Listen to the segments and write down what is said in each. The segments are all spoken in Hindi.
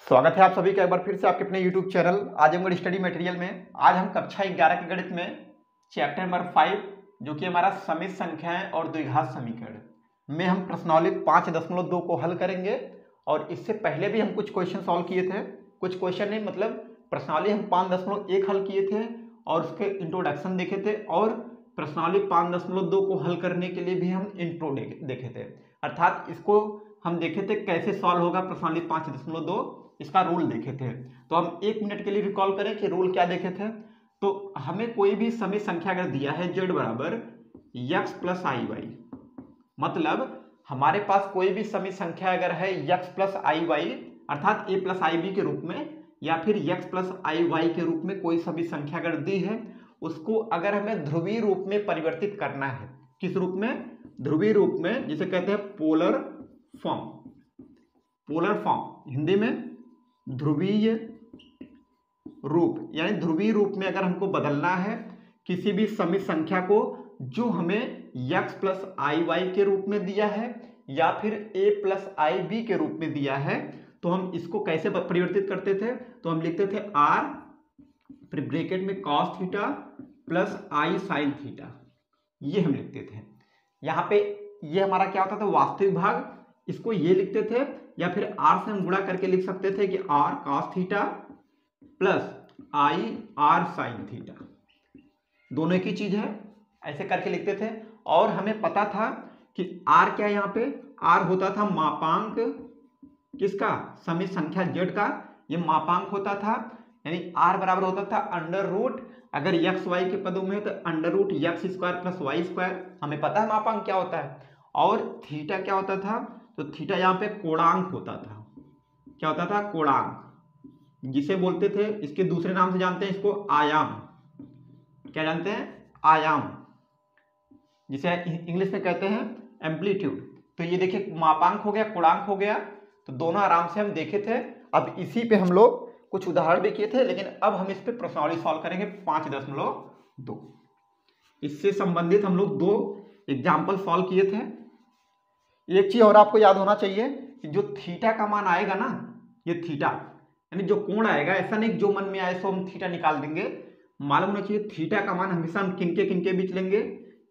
स्वागत है आप सभी का एक बार फिर से आपके अपने YouTube channel Azamgarh study material में। आज हम कक्षा 11 के गणित में चैप्टर नंबर 5 जो कि हमारा समित संख्याएं और द्विघात समीकरण में हम प्रश्नावली 5.2 को हल करेंगे। और इससे पहले भी हम कुछ क्वेश्चन सॉल्व किए थे, कुछ क्वेश्चन नहीं मतलब प्रश्नावली हम 5.1 हल किए थे और उसके इंट्रोडक्शन देखे थे, और प्रश्नावली 5.2 को हल करने के लिए भी हम इंट्रो देखे थे, अर्थात इसको हम देखे थे कैसे सॉल्व होगा प्रश्नावली 5.2, इसका रूल देखे थे। तो हम 1 मिनट के लिए रिकॉल करें कि रूल क्या देखे थे। तो हमें कोई भी समित संख्या अगर दिया है z बराबर x प्लस आई वाई, मतलब हमारे पास कोई भी समित संख्या अगर है x प्लस आई वाई अर्थात a प्लस आई बी के रूप में, या फिर x प्लस आई वाई के रूप में कोई समित संख्या अगर दी है, उसको अगर हमें ध्रुवीय रूप में परिवर्तित करना है। किस रूप में? ध्रुवीय रूप में, जिसे कहते हैं polar form. Polar form Hindi में ध्रुवीय रूप, यानी ध्रुवीय रूप में अगर हमको बदलना है किसी भी समित संख्या को जो हमें x प्लस आई वाई के रूप में दिया है या फिर a प्लस आई बी के रूप में दिया है, तो हम इसको कैसे परिवर्तित करते थे? तो हम लिखते थे r फिर ब्रैकेट में cos theta plus i sine theta, ये हम लिखते थे। यहाँ पे ये हमारा क्या होता था? वास्तविक भाग, इसको ये लिखते थे, या फिर r से हम गुणा करके लिख सकते थे कि r cos थीटा प्लस आई r साइन थीटा, दोनों एक ही चीज है, ऐसे करके लिखते थे। और हमें पता था कि r क्या है, यहाँ पे r होता था मापांक किसका? समित संख्या z का, ये मापांक होता था, यानी r बराबर होता था अंडर रूट, अगर x y के पदों में है तो under root x square plus y square, हमें पता है मापांक क्या होता है। और थीटा क्या होता था? तो थीटा यहाँ पे कोणांक होता था। क्या होता था? कोणांक, जिसे बोलते थे, इसके दूसरे नाम से जानते हैं इसको आयाम। क्या जानते हैं? आयाम, जिसे इंग्लिश में कहते हैं एम्पलीट्यूड। तो ये देखिए मापांक हो गया, कोणांक हो गया, तो दोनों आराम से हम देखे थे। अब इसी पे हम लोग कुछ उदाहरण भी किए थे, लेकिन अब हम इस पे प्रश्नावली सॉल्व करेंगे 5.2। इससे संबंधित हम लोग 2 एग्जाम्पल सॉल्व किए थे। एक चीज और आपको याद होना चाहिए कि जो थीटा का मान आएगा ना, ये थीटा यानी जो कोण आएगा, ऐसा नहीं जो मन में आए सो हम थीटा निकाल देंगे। मालूम होना चाहिए थीटा का मान हमेशा हम किनके किनके बीच लेंगे,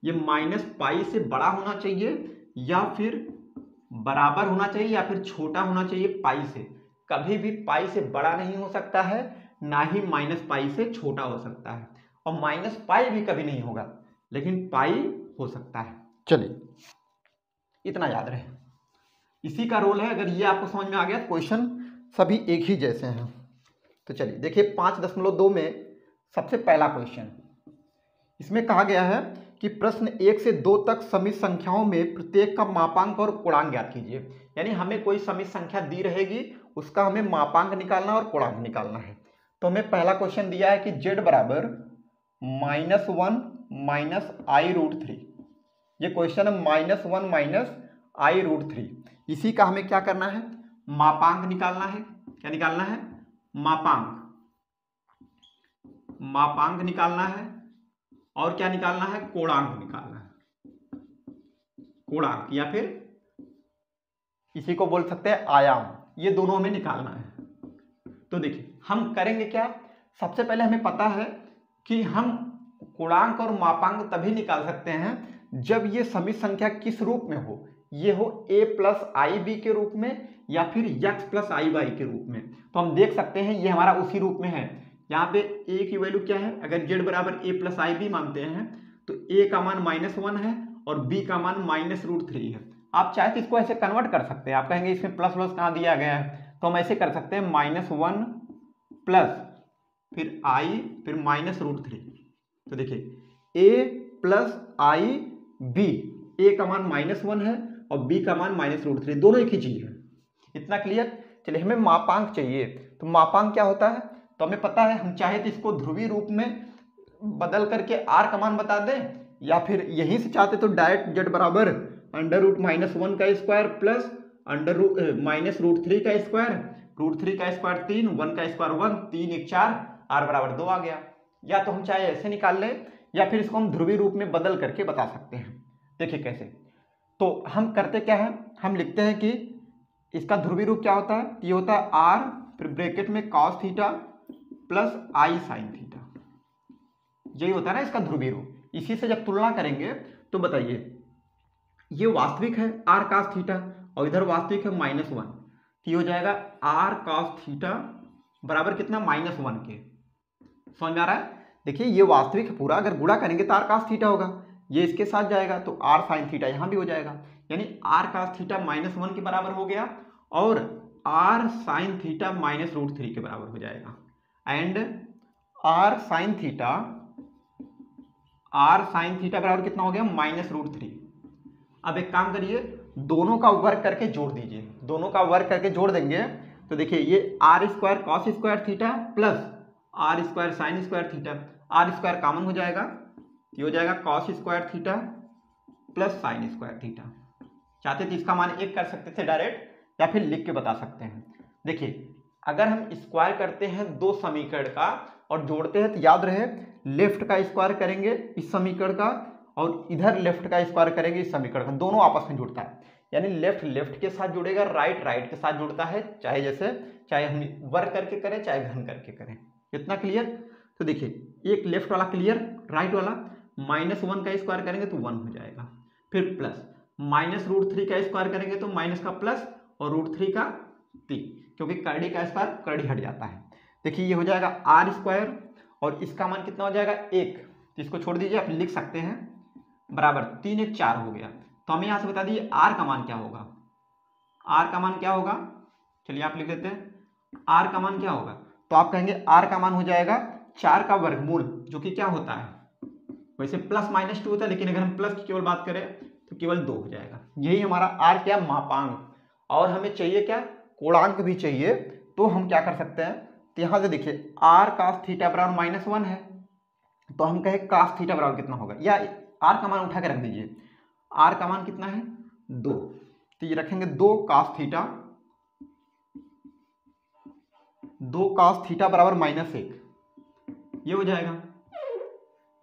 ये माइनस पाई से बड़ा होना चाहिए, या फिर बराबर होना चाहिए, या फिर छोटा होना चाहिए पाई से। कभी भी पाई से बड़ा नहीं हो सकता है, ना ही माइनस पाई से छोटा हो सकता है, और माइनस पाई भी कभी नहीं होगा, लेकिन पाई हो सकता है। चलिए इतना याद रहे, इसी का रोल है। अगर ये आपको समझ में आ गया, क्वेश्चन सभी एक ही जैसे हैं। तो चलिए देखिए 5.2 में सबसे पहला क्वेश्चन, इसमें कहा गया है कि प्रश्न 1 से 2 तक समित संख्याओं में प्रत्येक का मापांक और कोणांक ज्ञात कीजिए। यानी हमें कोई समित संख्या दी रहेगी, उसका हमें मापांक निकालना और कोणांक निकालना है। तो हमें पहला क्वेश्चन दिया है कि z बराबर -1 माइनस आई रूट 3, ये क्वेश्चन है -1 माइनस आई रूट 3। इसी का हमें क्या करना है? मापांक निकालना है। क्या निकालना है? मापांक, मापांक निकालना है। और क्या निकालना है? कोणांक निकालना है। कोणांक या फिर इसी को बोल सकते हैं आयाम, ये दोनों हमें निकालना है। तो देखिए हम करेंगे क्या, सबसे पहले हमें पता है कि हम कोणांक और मापांक तभी निकाल सकते हैं जब ये समित संख्या किस रूप में हो, ये हो a प्लस आई बी के रूप में या फिर x प्लस आई वाई के रूप में। तो हम देख सकते हैं ये हमारा उसी रूप में है। यहाँ पे a की वैल्यू क्या है? अगर z बराबर a प्लस आई बी मानते हैं तो a का मान -1 है और b का मान -√3 है। आप चाहे तो इसको ऐसे कन्वर्ट कर सकते हैं। आप कहेंगे इसमें प्लस प्लस कहाँ दिया गया है, तो हम ऐसे कर सकते हैं -1 प्लस फिर i फिर -√3। तो देखिए a plus i B, a का मान -1 है और b का मान -√3, दोनों एक ही चीज है। इतना क्लियर? चलिए हमें मापांक चाहिए, तो मापांक क्या होता है? तो हमें पता है, हम चाहे तो इसको ध्रुवीय रूप में बदल करके r का मान बता दें, या फिर यहीं से चाहते तो डायरेक्ट z बराबर √-1 का स्क्वायर प्लस -√3 का स्क्वायर, √3 का स्क्वायर 3, 1 का स्क्वायर 1, 3 1 4, r बराबर 2 आ गया। या तो हम चाहे ऐसे निकाल लें, या फिर इसको हम ध्रुवीय रूप में बदल करके बता सकते हैं। देखिए कैसे, तो हम करते क्या है, हम लिखते हैं कि इसका ध्रुवीय रूप क्या होता है? ये होता है r फिर ब्रैकेट में cos theta plus i sine theta. यही होता है ना इसका ध्रुवीय रूप। इसी से जब तुलना करेंगे तो बताइए, ये वास्तविक है r cos थीटा और इधर वास्तविक है -1, तो ये हो जाएगा r cos थीटा बराबर कितना, -1 के। समझ में आ रहा है? देखिए ये वास्तविक है पूरा, अगर गुणा करेंगे तो r cos थीटा होगा, ये इसके साथ जाएगा तो r sin थीटा यहाँ भी हो जाएगा, यानी r cos थीटा -1 के बराबर हो गया और r sin थीटा -√3 के बराबर हो जाएगा। एंड r sin थीटा बराबर कितना हो गया, -√3। अब एक काम करिए, दोनों का वर्ग करके जोड़ दीजिए। दोनों का वर्ग करके जोड़ देंगे तो देखिए ये r square cos square theta plus r square sine square theta, r square common हो जाएगा, ये हो जाएगा cos square theta plus sine square theta. चाहते तो इसका मान 1 कर सकते थे डायरेक्ट, या फिर लिख के बता सकते हैं। देखिए अगर हम स्क्वायर करते हैं दो समीकरण का और जोड़ते हैं तो याद रहे लेफ्ट का स्क्वायर करेंगे इस समीकरण का और इधर लेफ्ट का स्क्वायर करेंगे इस समीकरण का, दोनों आपस में जुड़ता है। यानी लेफ्ट लेफ्ट के साथ जुड़ेगा, राइट राइट के साथ जुड़ता है, चाहे हम वर्ग करके करें चाहे घन करके करें। इतना क्लियर? तो देखिए एक लेफ्ट वाला क्लियर, राइट वाला -1 का स्क्वायर करेंगे तो 1 हो जाएगा, फिर प्लस -√3 का स्क्वायर करेंगे तो माइनस का प्लस और √3 का 3, क्योंकि करड़ी का स्क्वायर करड़ी हट जाता है। देखिए ये हो जाएगा r स्क्वायर और इसका मान कितना हो जाएगा 1, तो इसको छोड़ दीजिए, आप लिख सकते हैं बराबर 3 1 4 हो गया। तो हमें यहाँ से बता दीजिए r का मान क्या होगा। r का मान क्या होगा, चलिए आप लिख देते हैं r का मान क्या होगा। तो आप कहेंगे r का मान हो जाएगा 4 का वर्गमूल, जो कि क्या होता है, वैसे +-2 होता है, लेकिन अगर हम प्लस की केवल बात करें तो केवल 2 हो जाएगा। यही हमारा r क्या, मापांक। और हमें चाहिए क्या, कोणांक भी चाहिए। तो हम क्या कर सकते हैं, तो यहाँ से देखिए r cos थीटा बराबर -1 है, तो हम कहें cos थीटा बराबर कितना होगा, या r का मान उठा के रख दीजिए, r का मान कितना है 2, तो ये रखेंगे 2 cos थीटा बराबर -1, ये हो जाएगा।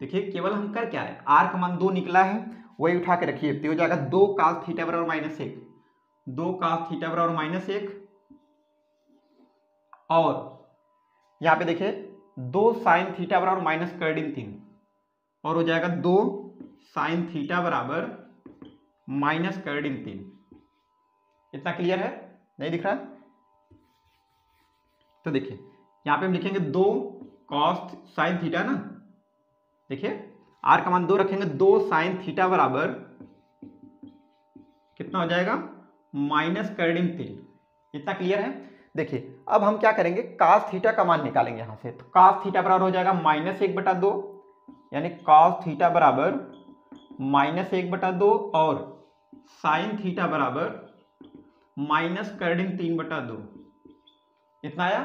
देखिए केवल हम कर क्या है, r का मान 2 निकला है, वही उठा के रखिए, तो हो जाएगा 2 cos थीटा बराबर -1, 2 cos थीटा बराबर -1, और यहाँ पे देखिए 2 sin थीटा बराबर -3, और हो जाएगा 2 sin थीटा बराबर -3। इतना क्लियर है, नहीं दिख रहा? तो देखिए यहाँ पे हम लिखेंगे 2 cos sin थीटा ना, देखिए r का मान 2 रखेंगे, 2 sin थीटा बराबर कितना हो जाएगा -3। इतना क्लियर है? देखिए अब हम क्या करेंगे, cos थीटा का मान निकालेंगे यहाँ से। तो cos थीटा बराबर हो जाएगा -1/2, यानी cos थीटा बराबर -1/2 और sin थीटा बराबर -3/2। इतना आया?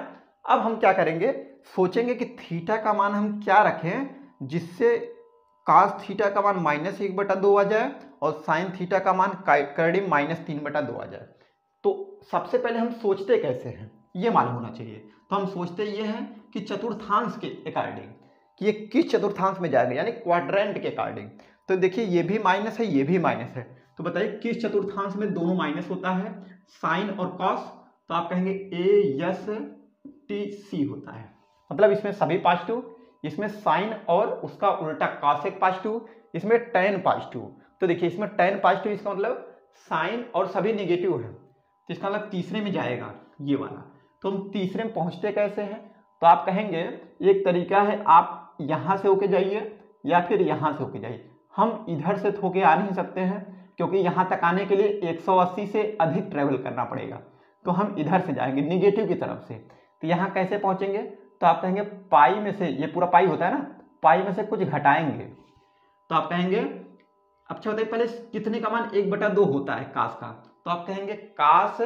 अब हम क्या करेंगे, सोचेंगे कि थीटा का मान हम क्या रखें जिससे cos थीटा का मान -1/2 आ जाए और sin थीटा का मान करड़ी -3/2 आ जाए। तो सबसे पहले हम सोचते कैसे हैं ये मालूम होना चाहिए। तो हम सोचते ये हैं कि चतुर्थांश के अकॉर्डिंग, कि ये किस चतुर्थांश में जाएगा, यानी क्वाड्रेंट के अकॉर्डिंग। तो देखिए ये भी माइनस है, ये भी माइनस है, तो बताइए किस चतुर्थांश में दोनों माइनस होता है, साइन और कॉस। तो आप कहेंगे ASTC होता है, मतलब इसमें सभी पॉजिटिव, इसमें साइन और उसका उल्टा कॉस एक पॉजिटिव, इसमें tan पॉजिटिव। तो देखिए इसमें tan पॉजिटिव, इसका मतलब साइन और सभी नेगेटिव है, तो इसका मतलब तीसरे में जाएगा ये वाला। तो हम तीसरे में पहुंचते कैसे हैं, तो आप कहेंगे एक तरीका है, आप यहाँ से होके जाइए या फिर यहाँ से होके जाइए। हम इधर से होके आ नहीं सकते हैं क्योंकि यहाँ तक आने के लिए 180 से अधिक ट्रेवल करना पड़ेगा, तो हम इधर से जाएंगे नेगेटिव की तरफ से। तो यहाँ कैसे पहुँचेंगे, तो आप कहेंगे पाई में से, ये पूरा पाई होता है ना, पाई में से कुछ घटाएंगे। तो आप कहेंगे अच्छा बताइए पहले कितने का मान 1/2 होता है कास का, तो आप कहेंगे कास,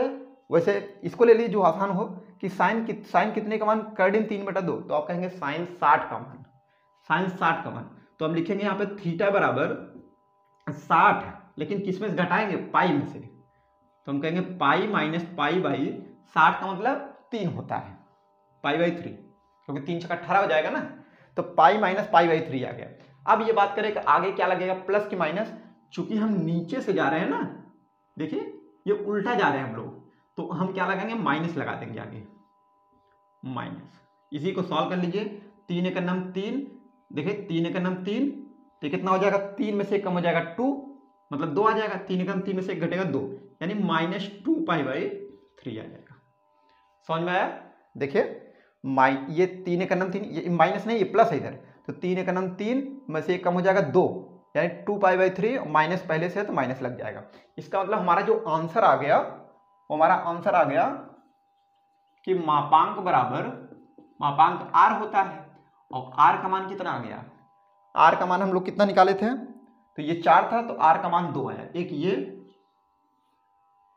वैसे इसको ले लीजिए जो आसान हो, कि साइन कितने का मान कर्डिन 3/2, तो आप कहेंगे साइन 60 का मान, साइन 60 का मान। तो हम लिखेंगे यहाँ पे थीटा बराबर 60, लेकिन किस में से घटाएंगे, पाई में से। तो हम कहेंगे पाई माइनस पाई बाई 60 का मतलब 3 होता है, पाई/3, क्योंकि 3 × 18 हो जाएगा ना, तो पाई माइनस पाई/3 आ गया। अब ये बात करें कि आगे क्या लगेगा, प्लस की माइनस, चूंकि हम नीचे से जा रहे हैं ना, देखिए ये उल्टा जा रहे हैं हम लोग, तो हम क्या लगाएंगे, माइनस लगा देंगे आगे। माइनस, इसी को सॉल्व कर लीजिए। 3 एक नम 3, देखिए 3 एक नम 3, तो कितना हो जाएगा, 3 में से कम हो जाएगा 2, मतलब 2 आ जाएगा। 3 एक नम 3 में से 1 घटेगा 2, यानी -2π/3 आ जाएगा। समझ में आया? देखिए ये 3 एक नम 3, ये माइनस नहीं, ये प्लस है इधर, तो 3 एक नम 3 में से 1 कम हो जाएगा 2, यानी 2π/3, माइनस पहले से है तो माइनस लग जाएगा। इसका मतलब हमारा जो आंसर आ गया, वो हमारा आंसर आ गया कि मापांक बराबर, मापांक r होता है, और r का मान कितना आ गया, r का मान हम लोग कितना निकाले थे, तो ये 4 था, तो r का मान 2 आया। एक ये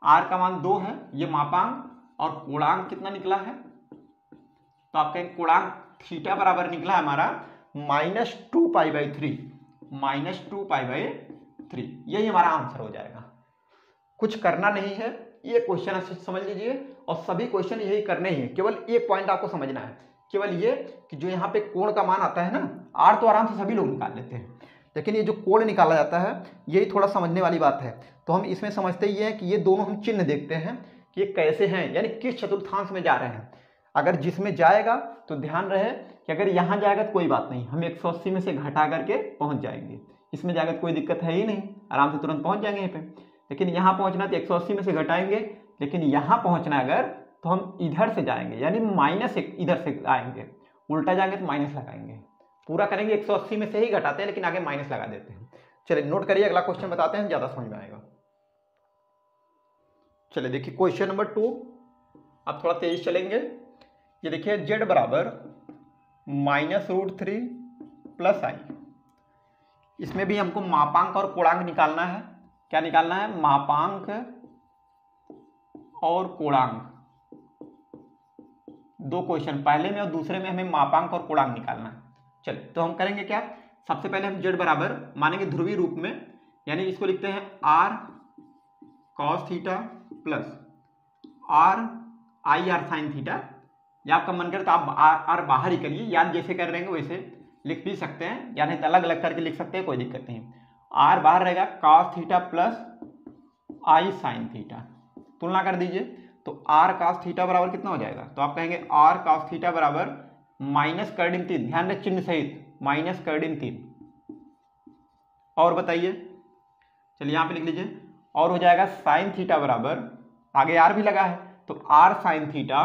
r का मान 2 है, ये मापांक, और कोणांक कितना निकला है, तो आप कहेंगे कोणांक थीटा बराबर निकला है हमारा -2π/3, -2π/3, यही हमारा आंसर हो जाएगा। कुछ करना नहीं है, ये क्वेश्चन अच्छे से समझ लीजिए, और सभी क्वेश्चन यही करने ही है। केवल एक पॉइंट आपको समझना है, केवल ये कि जो यहाँ पे कोण का मान आता है ना, r तो आराम से सभी लोग निकाल लेते हैं, लेकिन ये जो कोण निकाला जाता है यही थोड़ा समझने वाली बात है। तो हम इसमें समझते ही हैं कि ये दोनों हम चिन्ह देखते हैं कि ये कैसे हैं, यानी किस चतुर्थांश में जा रहे हैं। अगर जिसमें जाएगा तो ध्यान रहे कि अगर यहाँ जाएगा तो कोई बात नहीं, हम 180 में से घटा करके पहुँच जाएंगे। इसमें जाएगा तो कोई दिक्कत है ही नहीं, आराम से तुरंत पहुँच जाएंगे यहीं पे। लेकिन यहाँ पहुँचना तो 180 में से घटाएंगे, लेकिन यहाँ पहुँचना अगर तो हम इधर से जाएंगे, यानी -1 इधर से आएंगे, उल्टा जाएंगे तो माइनस लगाएंगे। पूरा करेंगे 180 में से ही घटाते हैं, लेकिन आगे माइनस लगा देते हैं। चलिए नोट करिए, अगला क्वेश्चन बताते हैं, ज़्यादा समझ में आएगा। चलिए देखिए क्वेश्चन नंबर 2, अब थोड़ा तेज चलेंगे। ये देखिए z बराबर -√3 + i, इसमें भी हमको मापांक और कोणांक निकालना है। क्या निकालना है, मापांक और कोणांक। दो क्वेश्चन, पहले में और दूसरे में हमें मापांक और कोणांक निकालना है। चलिए तो हम करेंगे क्या, सबसे पहले हम z बराबर मानेंगे ध्रुवीय रूप में, यानी इसको लिखते हैं r cos theta plus r i r sin theta, या आपका मन करे तो आप r बाहर ही करिए, याद जैसे कर रहे हैं वैसे लिख भी सकते हैं, या नहीं तो अलग अलग करके लिख सकते हैं, कोई दिक्कत नहीं। r बाहर रहेगा cos theta plus i sin theta, तुलना कर दीजिए, तो r cos थीटा बराबर कितना हो जाएगा, तो आप कहेंगे r cos थीटा बराबर -3, ध्यान रहे चिन्ह सहित -3। और बताइए, चलिए यहाँ पे लिख लीजिए, और हो जाएगा sin थीटा बराबर, आगे r भी लगा है, तो r sin थीटा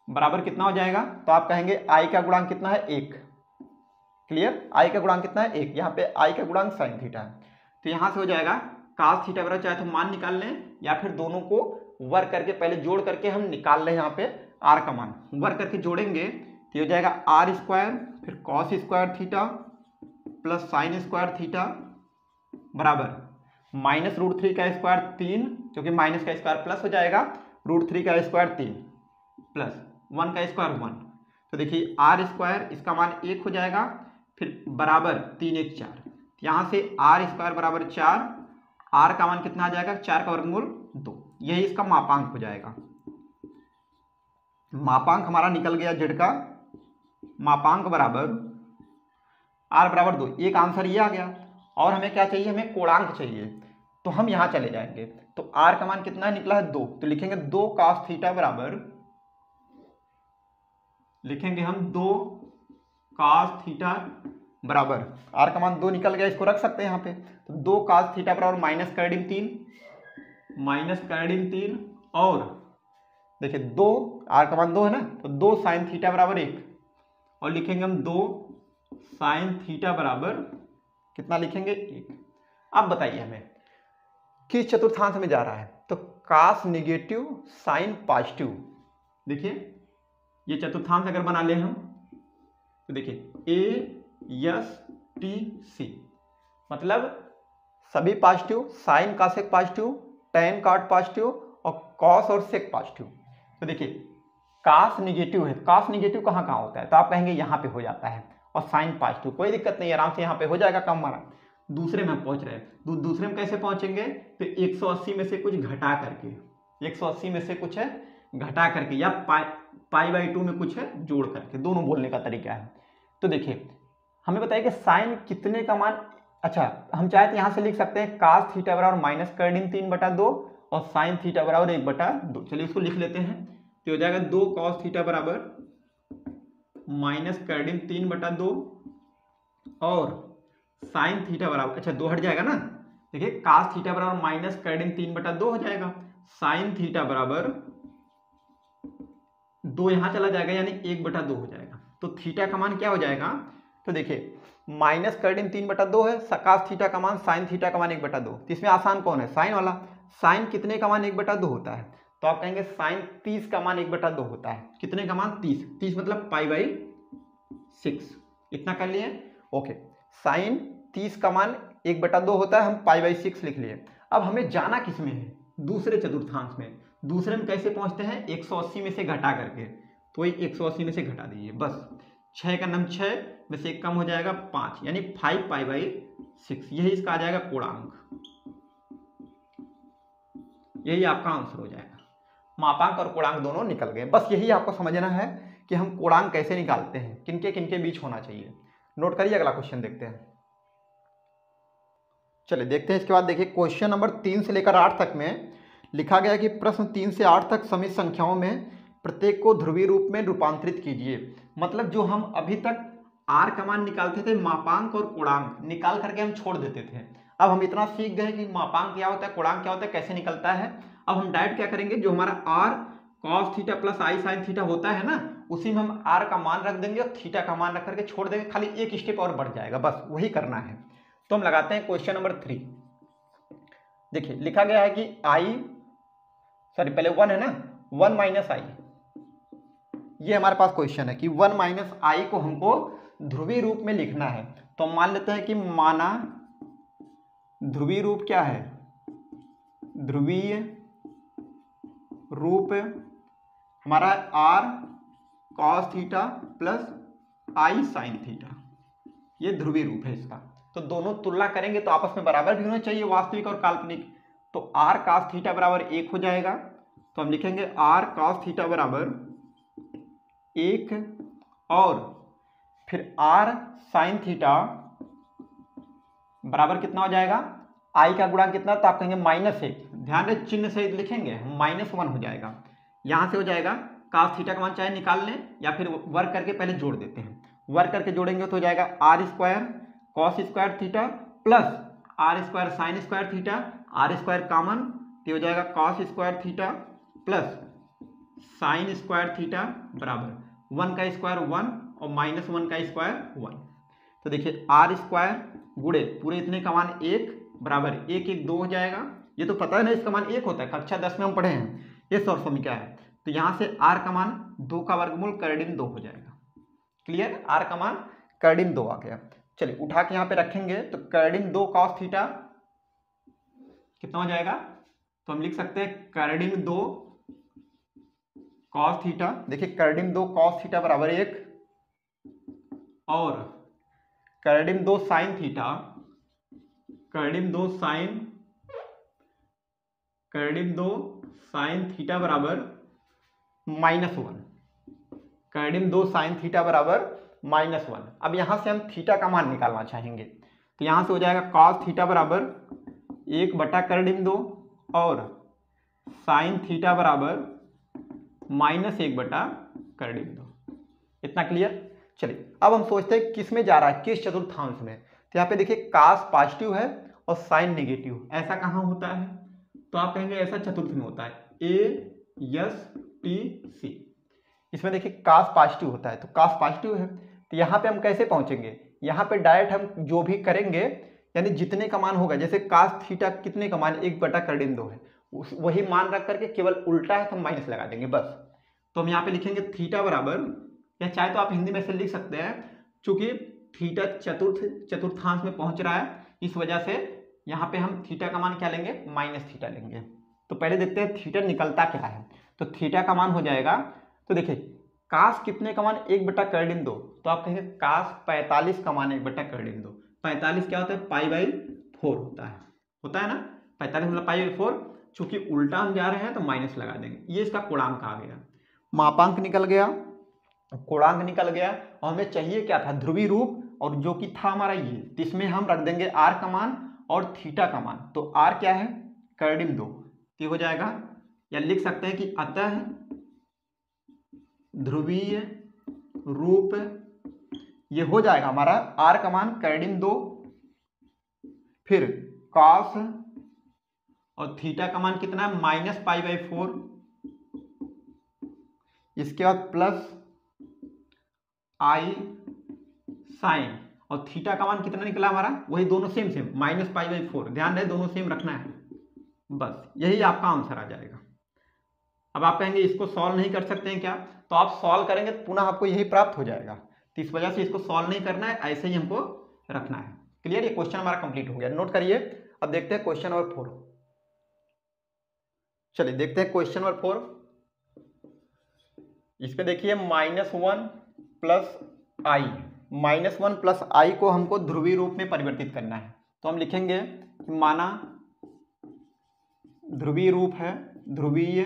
बराबर कितना हो जाएगा, तो आप कहेंगे i का गुणांक कितना है, 1। क्लियर, i का गुणांक कितना है, 1, यहाँ पे i का गुणांक sin थीटा है, तो यहाँ से हो जाएगा cos थीटा बराबर, चाहे तो मान निकाल लें या फिर दोनों को वर्ग करके पहले जोड़ करके हम निकाल लें, यहाँ पे r का मान वर्ग करके जोड़ेंगे तो हो जाएगा r² फिर cos square theta plus sin square theta बराबर -√3 का स्क्वायर 3, क्योंकि माइनस का स्क्वायर प्लस हो जाएगा, √3 का स्क्वायर 3 प्लस 1 का स्क्वायर 1, तो देखिए r², इसका मान 1 हो जाएगा, फिर बराबर 3 1 4, यहाँ से r² बराबर 4, r का मान कितना आ जाएगा, 4 का वर्गमूल 2, यही इसका मापांक हो जाएगा। मापांक हमारा निकल गया z का, मापांक बराबर r बराबर 2, एक आंसर ये आ गया। और हमें क्या चाहिए, हमें कोणांक चाहिए, तो हम यहाँ चले जाएंगे, तो r का मान कितना निकला है, 2, तो लिखेंगे 2 cos थीटा बराबर, लिखेंगे हम 2 cos थीटा बराबर, r का मान 2 निकल गया, इसको रख सकते हैं यहाँ पे, तो 2 cos थीटा बराबर -3, और देखिए 2, r का मान 2 है ना, तो 2 sin थीटा बराबर 1, और लिखेंगे हम 2 sin थीटा बराबर कितना लिखेंगे, 1। अब बताइए हमें किस चतुर्थांश में जा रहा है, तो cos नेगेटिव sin पॉजिटिव। देखिए ये चतुर्थांश अगर बना ले हम, तो देखिए ASTC, मतलब सभी पॉजिटिव, sin का सेक पॉजिटिव, tan कॉट पॉजिटिव, और cos और sec पॉजिटिव। तो देखिए cos नेगेटिव है, cos नेगेटिव कहाँ कहाँ होता है, तो आप कहेंगे यहाँ पे हो जाता है, और sin पॉजिटिव, कोई दिक्कत नहीं, आराम से यहाँ पे हो जाएगा काम हमारा। दूसरे में हम पहुँच रहे हैं, दूसरे में कैसे पहुँचेंगे, तो 180 में से कुछ घटा करके, 180 में से कुछ है घटा करके, या π/2 में कुछ है जोड़ करके, दोनों बोलने का तरीका है। तो देखिए हमें बताइए कि साइन कितने का मान, अच्छा हम चाहे तो यहाँ से लिख सकते हैं cos थीटा बराबर -3/2 और sin थीटा बराबर 1/2। चलिए इसको लिख लेते हैं, तो हो जाएगा 2 cos थीटा बराबर माइनस कर्डिन 3/2 और साइन थीटा बराबर, अच्छा 2 हट जाएगा ना, देखिए cos थीटा बराबर माइनस कर्डिन 3/2 हो जाएगा, साइन थीटा बराबर 2 यहां चला जाएगा यानी 1/2 हो जाएगा। तो थीटा का मान क्या हो जाएगा, तो देखिए माइनस कर्डिन 3/2 है, cos थीटा का मान साइन थीटा का मान 1/2, तो इसमें आसान कौन है, साइन वाला। साइन कितने का मान 1/2 होता है, तो आप कहेंगे साइन 30 का मान 1/2 होता है। कितने का मान 30, 30 मतलब π/6, इतना कर लिए। ओके, साइन 30 का मान 1/2 होता है, हम π/6 लिख लिए। अब हमें जाना किस में है, दूसरे चतुर्थांश में। दूसरे में कैसे पहुंचते हैं, 180 में से घटा करके, तो ये 180 में से घटा दीजिए बस। 6 का नम 6 में से 1 कम हो जाएगा 5, यानी 5π/6, यही इसका आ जाएगा पूर्णांक, यही आपका आंसर हो जाएगा। मापांक और पूर्णांक दोनों निकल गए। बस यही आपको समझना है कि हम पूर्णांक कैसे निकालते हैं, किनके किनके बीच होना चाहिए। नोट करिए, अगला क्वेश्चन देखते हैं। चलिए देखते हैं। इसके बाद देखिए क्वेश्चन नंबर 3 से लेकर 8 तक में लिखा गया कि प्रश्न 3 से 8 तक समित संख्याओं में प्रत्येक को ध्रुवीय रूप में रूपांतरित कीजिए। मतलब जो हम अभी तक आर का मान निकालते थे, मापांक और पूर्णांक निकाल करके हम छोड़ देते थे। अब हम इतना सीख गए कि मापांक क्या होता है, पूर्णांक क्या होता है, कैसे निकलता है। अब हम डायरेक्ट क्या करेंगे, जो हमारा r cos theta plus i sine theta होता है ना, उसी में हम आर का मान रख देंगे और थीटा का मान रख करके छोड़ देंगे, खाली एक स्टेप और बढ़ जाएगा, बस वही करना है। तो हम लगाते हैं क्वेश्चन नंबर 3। देखिए लिखा गया है कि पहले 1 है ना, 1 माइनस आई, ये हमारे पास क्वेश्चन है कि 1 माइनस आई को हमको ध्रुवीय रूप में लिखना है। तो हम मान लेते हैं कि माना ध्रुवीय रूप क्या है, ध्रुवीय रूप हमारा r cos theta plus i sine theta, ये ध्रुवीय रूप है इसका। तो दोनों तुलना करेंगे तो आपस में बराबर भी होना चाहिए, वास्तविक और काल्पनिक। तो आर cos थीटा बराबर 1 हो जाएगा, तो हम लिखेंगे आर cos थीटा बराबर 1 और फिर आर साइन थीटा बराबर कितना हो जाएगा, आई का गुणा कितना, तो आप कहेंगे -1, ध्यान रहे चिन्ह सहित लिखेंगे, -1 हो जाएगा। यहां से हो जाएगा cos थीटा का मान चाहे निकाल लें या फिर वर्क करके पहले जोड़ देते हैं। वर्क करके जोड़ेंगे तो हो जाएगा r square cos square theta plus r square sine square theta, r square common, तो हो जाएगा cos square theta plus sine square theta बराबर 1 का स्क्वायर 1 और -1 का स्क्वायर 1। तो देखिए आर स्क्वायर गुड़े पूरे इतने का मान 1 बराबर 1 1 2 हो जाएगा। ये तो पता है ना, इसका मान 1 होता है, कक्षा 10 में हम पढ़े हैं, ये सौर समीकरण है। तो यहाँ से आर का मान 2 का वर्गमूल कर्डिन 2 हो जाएगा। क्लियर, आर का मान कर्डिन 2 आ गया। चलिए उठा के यहाँ पे रखेंगे तो कर्डिन 2 cos थीटा कितना हो जाएगा, तो हम लिख सकते हैं कर्डिन 2 cos थीटा। देखिए कर्डिन 2 cos थीटा बराबर 1 और कर्डिन 2 साइन थीटा, कर्डिन 2 साइन थीटा बराबर -1, कर्डिन 2 साइन थीटा बराबर -1। अब यहां से हम थीटा का मान निकालना चाहेंगे, तो यहां से हो जाएगा cos थीटा बराबर 1/कर्डिन 2 और साइन थीटा बराबर -1/कर्डिन 2। इतना क्लियर। चलिए अब हम सोचते हैं किस में जा रहा है, किस चतुर्थांश में। तो यहाँ पे देखिए cos पॉजिटिव है और साइन नेगेटिव, ऐसा कहाँ होता है, तो आप कहेंगे ऐसा चतुर्थ में होता है, ASTC। इसमें देखिए cos पॉजिटिव होता है, तो cos पॉजिटिव है, तो यहाँ पे हम कैसे पहुंचेंगे, यहाँ पे डायरेक्ट हम जो भी करेंगे यानी जितने का मान होगा, जैसे cos थीटा कितने का मान 1/कर्डिन 2 है, वही मान रख करके केवल उल्टा है तो हम माइनस लगा देंगे बस। तो हम यहाँ पे लिखेंगे थीटा बराबर, या चाहे तो आप हिंदी में से लिख सकते हैं, चूंकि थीटा चतुर्थांश में पहुंच रहा है, इस वजह से यहाँ पे हम थीटा का मान क्या लेंगे, -थीटा लेंगे। तो पहले देखते हैं थीटा निकलता क्या है। तो थीटा का मान हो जाएगा, तो देखिए cos कितने का मान 1/कर्डिन 2, तो आप कहेंगे cos 45 का मान 1/कर्डिन 2। 45 क्या होता है, π/4 होता है ना, 45 मतलब π/4। चूंकि उल्टा हम जा रहे हैं तो माइनस लगा देंगे, ये इसका पूर्णांक आ गया। मापांक निकल गया, पूर्णांक निकल गया, और हमें चाहिए क्या था, ध्रुवीय रूप, और जो कि था हमारा ये, इसमें हम रख देंगे आर का मान और थीटा का मान। तो आर क्या है, कर्डिन 2, ये हो जाएगा, या लिख सकते हैं कि अतः ध्रुवीय रूप, ये हो जाएगा हमारा आर का मान कर्डिन 2, फिर कॉस और थीटा का मान कितना है -π/4, इसके बाद प्लस आई साइन, और थीटा का मान कितना निकला हमारा, वही दोनों सेम सेम -π/4, ध्यान रहे दोनों सेम रखना है, बस यही आपका आंसर आ जाएगा। अब आप कहेंगे इसको सॉल्व नहीं कर सकते हैं क्या, तो आप सॉल्व करेंगे तो पुनः आपको यही प्राप्त हो जाएगा, तो इस वजह से इसको सॉल्व नहीं करना है, ऐसे ही हमको रखना है। क्लियर, ये क्वेश्चन हमारा कंप्लीट हो गया, नोट करिए। अब देखते हैं क्वेश्चन नंबर 4। चलिए देखते हैं क्वेश्चन नंबर 4। इस पे देखिए -1 प्लस आई, -1 प्लस आई को हमको ध्रुवीय रूप में परिवर्तित करना है, तो हम लिखेंगे कि माना ध्रुवीय रूप है, ध्रुवीय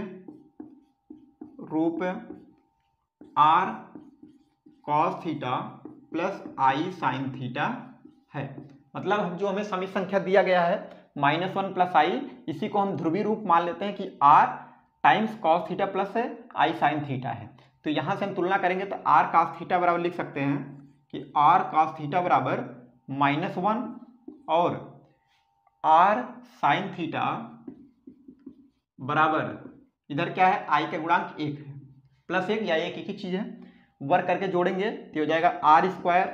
रूप r cos theta plus i sine theta है। मतलब जो हमें समी संख्या दिया गया है -1 प्लस आई, इसी को हम ध्रुवीय रूप मान लेते हैं कि r times cos theta plus i sine theta है। तो यहां से हम तुलना करेंगे तो आर कॉस थीटा बराबर लिख सकते हैं कि आर कॉस थीटा बराबर -1 और आर साइन थीटा बराबर, इधर क्या है आई का गुणांक 1 है, प्लस 1 या 1 एक ही चीज है, वर्क करके जोड़ेंगे तो हो जाएगा r square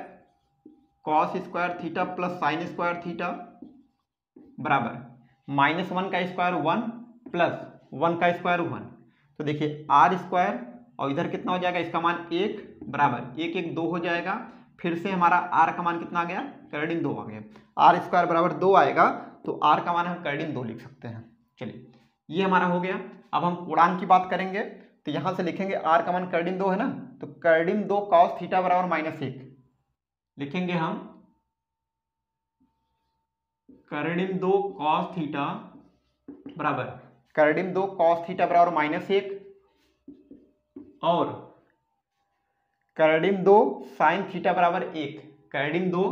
cos square theta plus sine square theta बराबर -1 का स्क्वायर 1 प्लस 1 का स्क्वायर 1। तो देखिए आर स्क्वायर और इधर कितना हो जाएगा, इसका मान 1 बराबर 1 1 2 हो जाएगा, फिर से हमारा आर का मान कितना आ गया, कर्डिन 2 आ गया, आर स्क्वायर बराबर 2 आएगा, तो आर का मान हम कर्डिन 2 लिख सकते हैं। चलिए ये हमारा हो गया। अब हम पूर्णांक की बात करेंगे तो यहां से लिखेंगे आर का मान कर्डिन 2 है ना, तो कर्डिन 2 कॉस थीटा बराबर -1 लिखेंगे हम, कर्डिन 2 कॉस थीटा बराबर कर्डिन 2 कॉस थीटा बराबर -1 और कर्डिन 2 साइन थीटा बराबर 1, कर्डिन 2,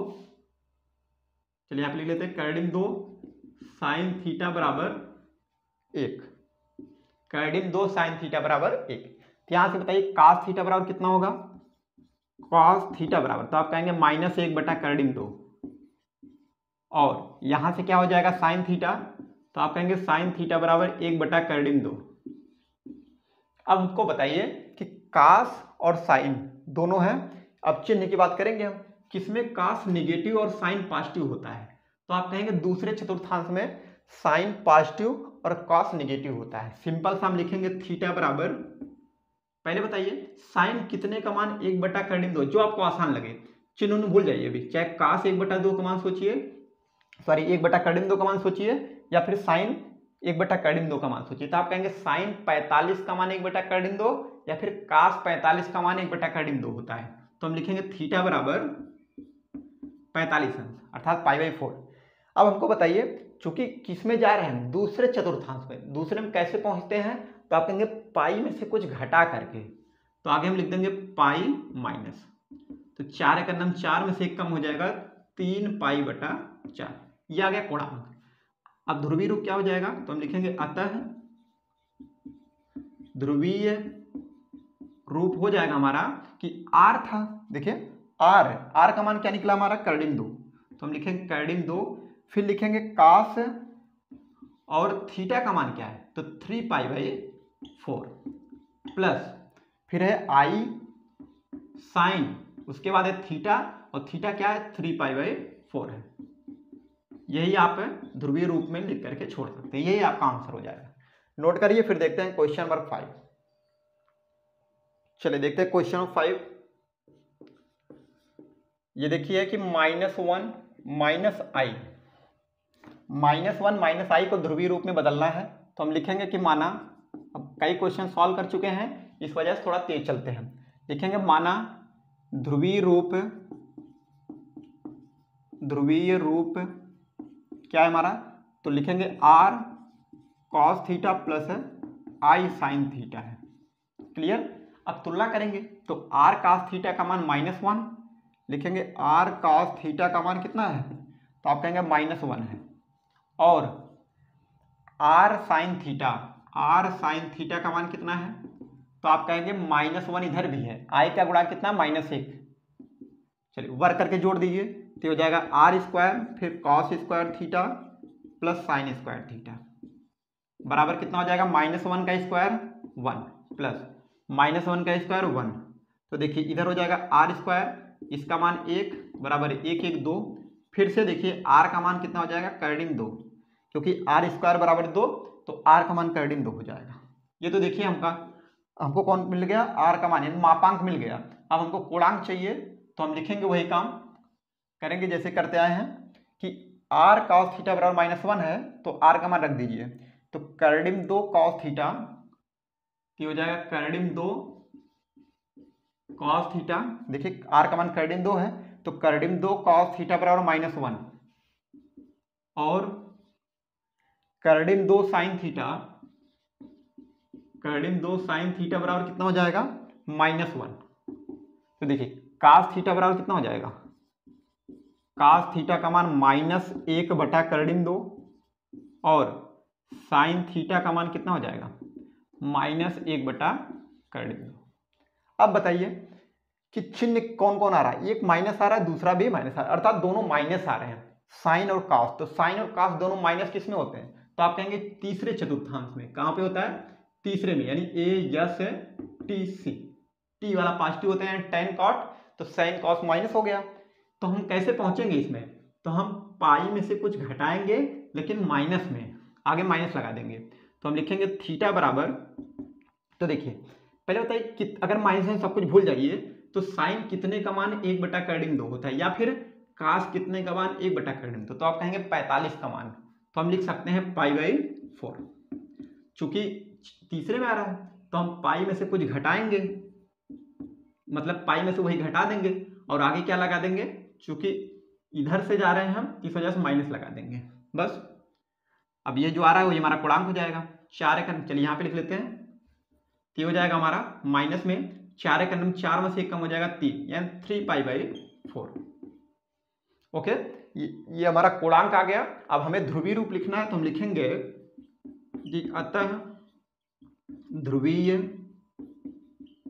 चलिए आप लिख लेते हैं कर्डिन 2 साइन थीटा बराबर 1, कर्डिन 2 साइन थीटा बराबर 1। तो यहां से बताइए कॉस थीटा बराबर कितना होगा, कॉस थीटा बराबर, तो आप कहेंगे -1 बटा कर्डिन 2, और यहां से क्या हो जाएगा साइन थीटा, तो आप कहेंगे साइन थीटा बराबर 1 बटा कर्डिन 2। अब हमको बताइए कि कॉस और साइन दोनों है, अब चिन्ह की बात करेंगे हम, किसमें कॉस निगेटिव और साइन पॉजिटिव होता है, तो आप कहेंगे दूसरे चतुर्थांश में साइन पॉजिटिव और कॉस निगेटिव होता है। सिंपल सा हम लिखेंगे थीटा बराबर, पहले बताइए साइन कितने का मान 1 बटा कर्डिन 2, जो आपको आसान लगे, चिन्ह भूल जाइए अभी, चाहे कॉस 1 बटा 2 का मान सोचिए, सॉरी 1 बटा कर्डिन 2 का मान सोचिए, या फिर साइन 1 बटा कर्डिन 2 का मान सोचिए, तो आप कहेंगे साइन 45 का मान 1 बटा कर्डिन 2 या फिर कॉस 45 का मान 1 बटा कर्डिन 2 होता है, तो हम लिखेंगे थीटा बराबर 45 अंश अर्थात π/4। अब हमको बताइए चूंकि किसमें जा रहे हैं, दूसरे चतुर्थांश में, दूसरे में कैसे पहुंचते हैं, तो आप कहेंगे पाई में से कुछ घटा करके, तो आगे हम लिख देंगे पाई माइनस, तो 4 का नम 4 में से 1 कम हो जाएगा 3π/4, ये आ गया कोणांक। अब ध्रुवीय रूप क्या हो जाएगा, तो हम लिखेंगे अतः ध्रुवीय रूप हो जाएगा हमारा कि आर था, देखिए आर का मान क्या निकला हमारा कर्डिन 2, तो हम लिखेंगे कर्डिन 2, फिर लिखेंगे कॉस और थीटा का मान क्या है, तो 3π/4 प्लस फिर है आई साइन, उसके बाद है थीटा, और थीटा क्या है 3π/4 है। यही आप ध्रुवीय रूप में लिख करके छोड़ सकते हैं, यही आपका आंसर हो जाएगा। नोट करिए, फिर देखते हैं क्वेश्चन नंबर 5। चलिए देखते हैं क्वेश्चन नंबर 5। ये देखिए कि -1 माइनस आई को ध्रुवीय रूप में बदलना है, तो हम लिखेंगे कि माना, अब कई क्वेश्चन सॉल्व कर चुके हैं इस वजह से थोड़ा तेज चलते हैं, लिखेंगे माना ध्रुवीय रूप क्या है हमारा, तो लिखेंगे r cos theta plus i sine theta है। क्लियर। अब तुलना करेंगे तो आर कॉस थीटा का मान -1, लिखेंगे आर कॉस थीटा का मान कितना है, तो आप कहेंगे -1 है, और आर साइन थीटा का मान कितना है, तो आप कहेंगे -1 इधर भी है, आई का गुणा कितना -1। चलिए वर्क करके जोड़ दीजिए, तो हो जाएगा r² फिर cos square theta plus sine square theta बराबर कितना हो जाएगा, -1 का स्क्वायर 1 प्लस -1 का स्क्वायर 1। तो देखिए इधर हो जाएगा r², इसका मान 1 बराबर 1 1 2। फिर से देखिए r का मान कितना हो जाएगा, कर्डिम 2, क्योंकि r² बराबर 2 तो r का मान कर्डिम 2 हो जाएगा। ये तो देखिए हमको कौन मिल गया, r का मान यानी मापांक मिल गया। अब हमको कोणांक चाहिए, तो हम लिखेंगे वही काम करेंगे जैसे करते आए हैं कि r cos थीटा बराबर -1 है, तो r का मान रख दीजिए, तो कर्डिम 2 cos थीटा हो जाएगा कर्डिम 2 cos थीटा। देखिए r का मान कर्डिम 2 है, तो कर्डिम 2 cos थीटा बराबर -1 और कर्डिम 2 sin थीटा बराबर कितना हो जाएगा, -1। तो देखिए cos थीटा बराबर कितना हो जाएगा, cos थीटा का मान -1 बटा कर्डिम 2 और साइन थीटा का मान कितना हो जाएगा, -1 बटा कर्डिम 2। अब बताइए कि चिन्ह कौन कौन आ रहा है, एक माइनस आ रहा है, दूसरा भी माइनस आ रहा है, अर्थात दोनों माइनस आ रहे हैं, साइन और कॉस। तो साइन और कॉस दोनों माइनस किस में होते हैं, तो आप कहेंगे तीसरे चतुर्थांश में। कहां पे होता है, तीसरे में, यानी a S T C, T वाला पॉजिटिव होता है, tan cot, तो साइन कॉस माइनस हो गया। तो हम कैसे पहुंचेंगे इसमें, तो हम पाई में से कुछ घटाएंगे लेकिन माइनस में, आगे माइनस लगा देंगे, तो हम लिखेंगे थीटा बराबर। तो देखिए पहले बताइए कि अगर माइनस में सब कुछ भूल जाइए, तो साइन कितने का मान 1 बटा कर्डिम 2 होता है, या फिर कास कितने का मान 1 बटा कर्डिम 2, तो आप कहेंगे 45 का मान, तो हम लिख सकते हैं π/4। चूंकि तीसरे में आ रहा है तो हम पाई में से कुछ घटाएंगे, मतलब पाई में से वही घटा देंगे और आगे क्या लगा देंगे, चूंकि इधर से जा रहे हैं हम, इस वजह से माइनस लगा देंगे बस। अब ये जो आ रहा है वही हमारा पूर्णांक हो जाएगा, 4 चलिए यहाँ पे लिख लेते हैं, तो हो जाएगा हमारा माइनस में 4 4 में से 1 कम हो जाएगा 3, यानी 3π/4। ओके, ये हमारा कोणांक आ गया। अब हमें ध्रुवीय रूप लिखना है, तो हम लिखेंगे कि अतः ध्रुवीय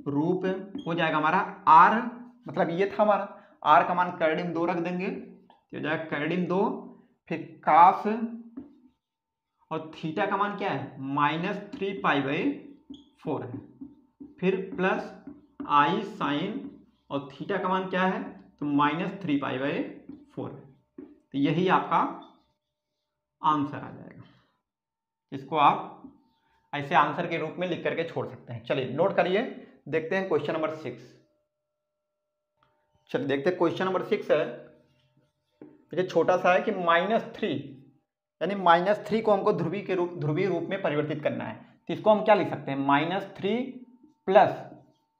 रूप हो जाएगा हमारा r, मतलब ये था हमारा r का मान कर्डिम 2 रख देंगे, तो हो जाएगा कर्डिम 2 फिर कास और थीटा का मान क्या है, -3π/4 है, फिर प्लस आई साइन और थीटा का मान क्या है, तो -3π/4 है। तो यही आपका आंसर आ जाएगा। इसको आप ऐसे आंसर के रूप में लिख करके छोड़ सकते हैं। चलिए नोट करिए, देखते हैं क्वेश्चन नंबर 6। चलिए देखते हैं क्वेश्चन नंबर 6 है, ये छोटा सा है कि -3, यानी -3 को हमको ध्रुवीय रूप में परिवर्तित करना है। तो इसको हम क्या लिख सकते हैं, -3 प्लस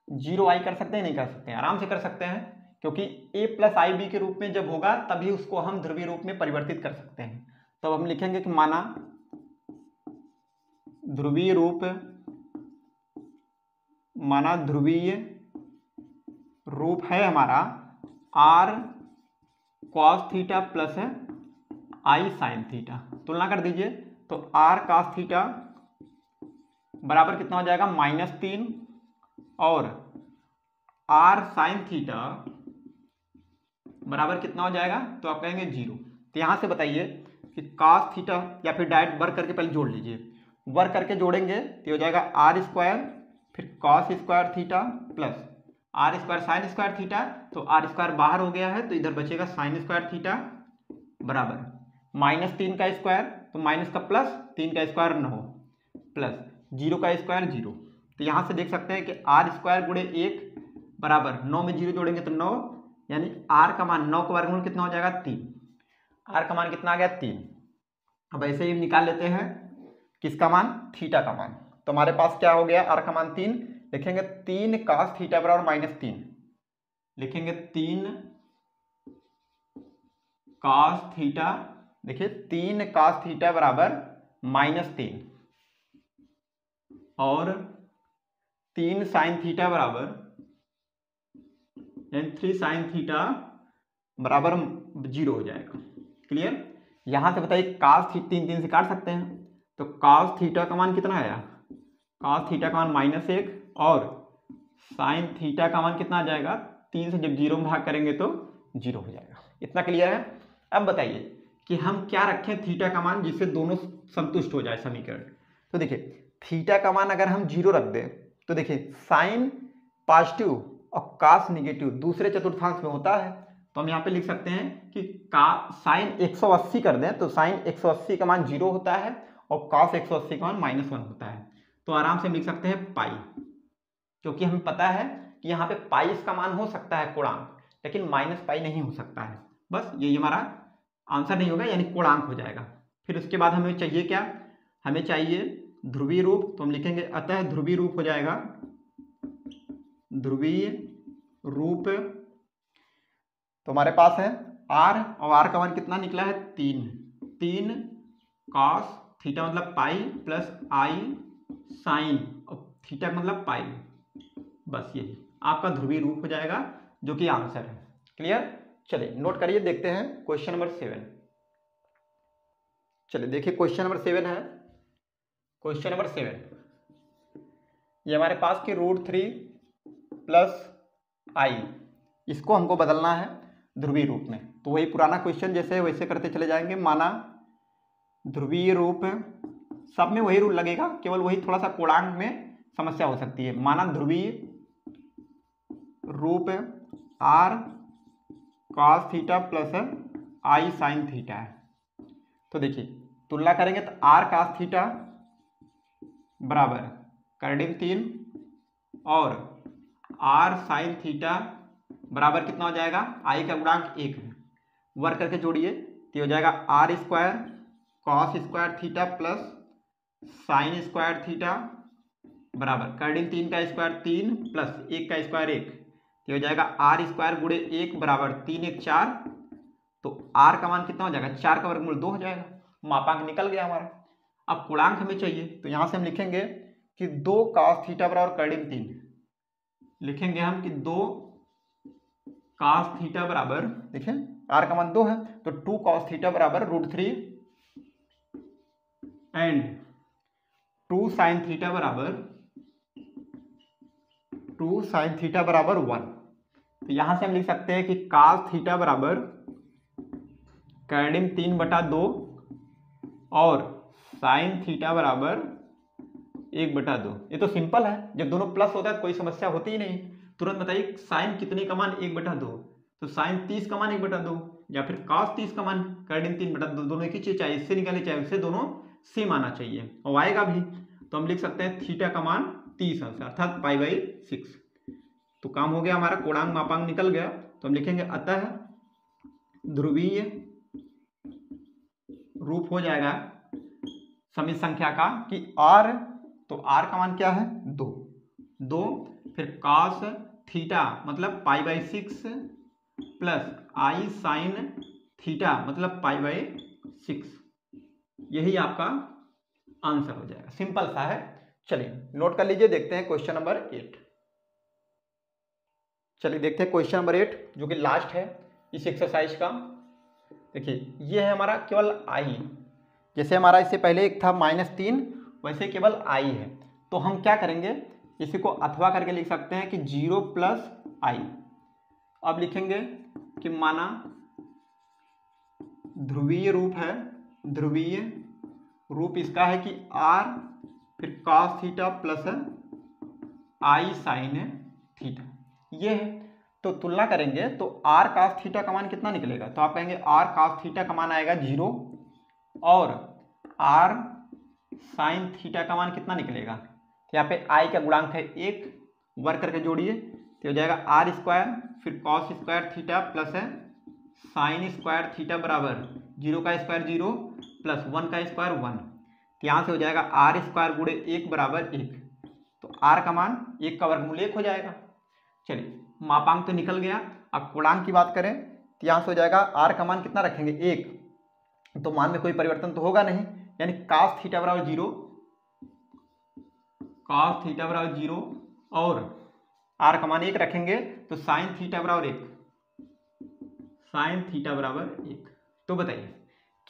0i कर सकते हैं, नहीं कर सकते हैं, आराम से कर सकते हैं, क्योंकि a प्लस IB के रूप में जब होगा तभी उसको हम ध्रुवीय रूप में परिवर्तित कर सकते हैं। तो हम लिखेंगे कि माना ध्रुवीय रूप है हमारा r cos theta plus i sin theta. तुलना कर दीजिए, तो r cos थीटा बराबर कितना हो जाएगा, -3 और r sin थीटा बराबर कितना हो जाएगा, तो आप कहेंगे 0। तो यहां से बताइए कि cos थीटा, या फिर डायरेक्ट वर्क करके पहले जोड़ लीजिए, वर्क करके जोड़ेंगे तो हो जाएगा r² फिर cos square theta plus r² sin square theta, तो r² बाहर हो गया है तो इधर बचेगा sin स्क्वायर थीटा बराबर -3 का स्क्वायर, तो माइनस का प्लस 3 का स्क्वायर 9 प्लस 0 का स्क्वायर 0। तो यहाँ से देख सकते हैं कि r² गुणे 1 बराबर 9 में 0 जोड़ेंगे तो 9, यानी r का मान 9 का वर्गमूल कितना हो जाएगा, 3। r का मान कितना आ गया, 3। अब ऐसे ही निकाल लेते हैं किसका मान, थीटा का मान। तो हमारे पास क्या हो गया, r का मान 3, लिखेंगे 3 cos थीटा बराबर -3, लिखेंगे 3 cos थीटा, देखिए 3 cos थीटा बराबर -3 और 3 sin थीटा बराबर, यानी 3 sin थीटा बराबर 0 हो जाएगा। क्लियर। यहां से बताइए cos 3 3 से काट सकते हैं, तो cos थीटा का मान कितना आया, cos थीटा का मान -1 और साइन थीटा का मान कितना आ जाएगा, 3 से जब 0 में भाग करेंगे तो 0 हो जाएगा। इतना क्लियर है। अब बताइए कि हम क्या रखें थीटा का मान जिससे दोनों संतुष्ट हो जाए समीकरण। तो देखिए थीटा का मान अगर हम 0 रख दें तो देखिए साइन पॉजिटिव और कास निगेटिव दूसरे चतुर्थांश में होता है, तो हम यहाँ पे लिख सकते हैं कि का साइन 180 कर दें तो साइन 180 का मान 0 होता है और कॉस 180 का मान -1 होता है। तो आराम से हम लिख सकते हैं पाई, क्योंकि हमें पता है कि यहाँ पे पाई इसका मान हो सकता है कोणांक, लेकिन -पाई नहीं हो सकता है। बस यही हमारा आंसर नहीं होगा, यानी कोणांक हो जाएगा। फिर उसके बाद हमें चाहिए क्या, हमें चाहिए ध्रुवीय रूप। तो हम लिखेंगे अतः ध्रुवीय रूप हो जाएगा, ध्रुवीय रूप तो हमारे पास है r, और r का मान कितना निकला है 3 cos थीटा मतलब पाई प्लस आई साइन और थीटा मतलब पाई। बस यही आपका ध्रुवीय रूप हो जाएगा, जो कि आंसर है। क्लियर। चलिए नोट करिए, देखते हैं क्वेश्चन नंबर 7। चलिए देखिए क्वेश्चन नंबर 7 है। क्वेश्चन नंबर 7 ये हमारे पास की √3 प्लस आई, इसको हमको बदलना है ध्रुवीय रूप में। तो वही पुराना क्वेश्चन जैसे वैसे करते चले जाएंगे। माना ध्रुवीय रूप, सब में वही रूल लगेगा, केवल वही थोड़ा सा कोणांक में समस्या हो सकती है। माना ध्रुवीय रूप r cos theta plus i sine theta है। तो देखिए तुलना करेंगे तो r cos थीटा बराबर कर्डिम 3 और r साइन थीटा बराबर कितना हो जाएगा, i का गुणांक 1 है, वर्ग करके जोड़िए तो हो जाएगा r square cos square theta plus sine square theta बराबर कर्डिन 3 का स्क्वायर 3 प्लस 1 का स्क्वायर 1, तो हो जाएगा r स्क्वायर गुणे 1 बराबर 3 1 4। तो r का मान कितना हो जाएगा, 4 का वर्गमूल 2 हो जाएगा। मापांक निकल गया हमारा। अब गुणांक हमें चाहिए, तो यहाँ से हम लिखेंगे कि 2 cos थीटा बराबर कर्डिन 3, लिखेंगे हम कि 2 cos थीटा बराबर, देखिए r का मान 2 है तो 2 cos थीटा बराबर √3 एंड 2 sin थीटा बराबर 1। तो यहां से हम लिख सकते हैं कि cos थीटा बराबर कर्डिन 3/2 और साइन थीटा बराबर 1/2। ये तो सिंपल है, जब दोनों प्लस होता है तो कोई समस्या होती ही नहीं। तुरंत बताइए साइन कितने का मान 1/2, तो साइन 30 का मान 1/2 या फिर cos 30 का मान कर्डिन 3/2, दोनों एक ही चीज, चाहे इससे निकाले चाहे उससे, दोनों सेम आना चाहिए और आएगा भी। तो हम लिख सकते हैं थीटा का मान 30 अंश अर्थात π/6। तो काम हो गया हमारा, कोणांक मापांक निकल गया। तो हम लिखेंगे अतः ध्रुवीय रूप हो जाएगा समित संख्या का कि r, तो r का मान क्या है 2, फिर cos थीटा मतलब π/6 प्लस आई साइन थीटा मतलब π/6, यही आपका आंसर हो जाएगा। सिंपल सा है। चलिए नोट कर लीजिए, देखते हैं क्वेश्चन नंबर 8। चलिए देखते हैं क्वेश्चन नंबर 8 जो कि लास्ट है इस एक्सरसाइज का। देखिए ये है हमारा केवल आई, जैसे हमारा इससे पहले एक था -3 वैसे केवल आई है। तो हम क्या करेंगे, इसी को अथवा करके लिख सकते हैं कि 0 प्लस आई। अब लिखेंगे कि माना ध्रुवीय रूप है, ध्रुवीय रूप इसका है कि r फिर cos theta plus i sine theta, ये है। तो तुलना करेंगे तो r cos थीटा का मान कितना निकलेगा, तो आप कहेंगे r cos थीटा का मान आएगा 0 और r साइन थीटा का मान कितना निकलेगा, तो यहाँ पे i का गुणांक है 1, वर्ग करके जोड़िए तो हो जाएगा r स्क्वायर फिर cos square theta plus sine square theta बराबर 0 का स्क्वायर 0 प्लस 1 का स्क्वायर 1। तो यहाँ से हो जाएगा r स्क्वायर गुणे 1 बराबर 1, तो r का मान 1 का वर्गमूल 1 हो जाएगा। चलिए मापांक तो निकल गया। अब पूर्णांक की बात करें तो यहाँ से हो जाएगा r का मान कितना रखेंगे 1, तो मान में कोई परिवर्तन तो होगा नहीं, यानी cos थीटा बराबर 0, cos थीटा बराबर 0 और r का मान 1 रखेंगे तो साइन थीटा बराबर 1, साइन थीटा बराबर 1। तो बताइए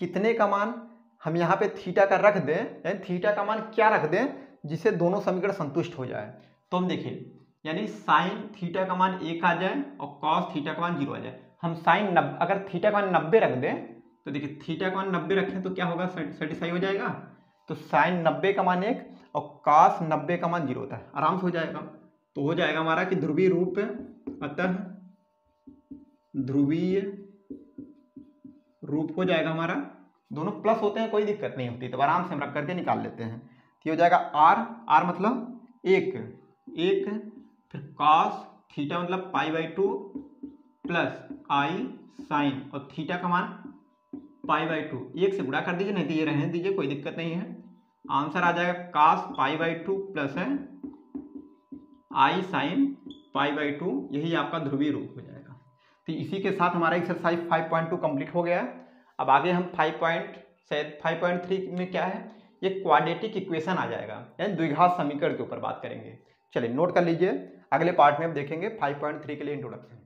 कितने का मान हम यहाँ पे थीटा का रख दें, यानी थीटा का मान क्या रख दें जिससे दोनों समीकरण संतुष्ट हो जाए। तो हम देखिए यानी साइन थीटा का मान 1 आ जाए और कॉस थीटा का मान 0 आ जाए। हम साइन अगर थीटा का मान 90 रख दें तो देखिए थीटा का मान 90 रखें तो क्या होगा, सेटिस्फाई हो जाएगा। तो साइन 90 का मान 1 और कॉस 90 का मान 0 होता है, आराम से हो जाएगा। तो हो जाएगा हमारा कि ध्रुवीय रूप, अतः ध्रुवीय रूप हो जाएगा हमारा, दोनों प्लस होते हैं कोई दिक्कत नहीं होती, तो आराम से हम रख करके निकाल लेते हैं। तो हो जाएगा आर मतलब 1 फिर कॉस थीटा मतलब π/2 प्लस आई साइन और थीटा का मान π/2, 1 से गुणा कर दीजिए, नहीं तो ये रहने दीजिए, कोई दिक्कत नहीं है। आंसर आ जाएगा cos π/2 प्लस है आई साइन π/2, यही आपका ध्रुवीय रूप हो जाएगा। तो इसी के साथ हमारा एक्सरसाइज 5.2 कंप्लीट हो गया है। अब आगे हम 5.3 में क्या है, ये क्वाड्रेटिक इक्वेशन आ जाएगा, यानी द्विघात समीकरण के ऊपर बात करेंगे। चलिए नोट कर लीजिए, अगले पार्ट में हम देखेंगे 5.3 के लिए इंट्रोडक्शन।